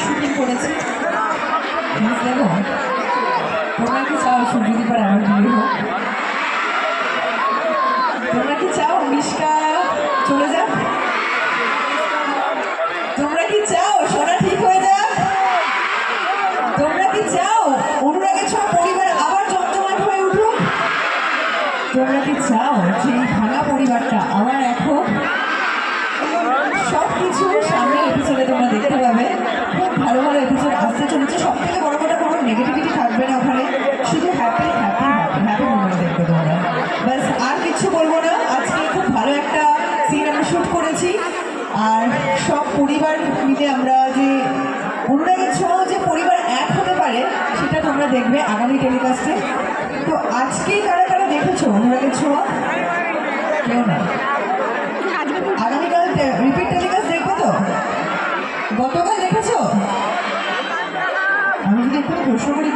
Shooting করেছি। দেখো তোমরা কি চাও সূর্যদীপ আর আমার বিয়ে হোক? তোমরা কি চাও মিশকা চলে যাক? তোমরা কি চাও সোনা ঠিক হয়ে যাক? তোমরা কি চাও অনুরাগের ছোঁয়া পরিবার আবার জমজমাট হয়ে উঠুক? তোমরা কি চাও যে এই ভাঙা পরিবারটা আবার এক হোক? সবকিছু সামনে এপিসোডে তোমরা দেখতে পাবে। খুব ভালো ভালো এপিসোড আসতে চলেছে। সব থেকে বড় কথা কোনো নেগেটিভিটি থাকবে না ওখানে, শুধু happy happy happy happy moment দেখবে তোমরা। ব্যাস আর কিছু বলবো না। আজকে খুব ভালো একটা সিন আমরা শ্যুট করেছি, আর সব পরিবার মিলে আমরা যে অনুরাগের ছোঁয়াও যে পরিবার এক হতে পারে সেটা তোমরা দেখবে আগামী টেলিকাস্টে। তো আজকেই কারা কারা দেখেছো অনুরাগের ছোঁয়া? কেউ না? আগামীকাল রিপিট টেলিকাস্ট দেখবো তো? গতকাল দেখেছো? আমি যদি একটু প্রশ্ন করি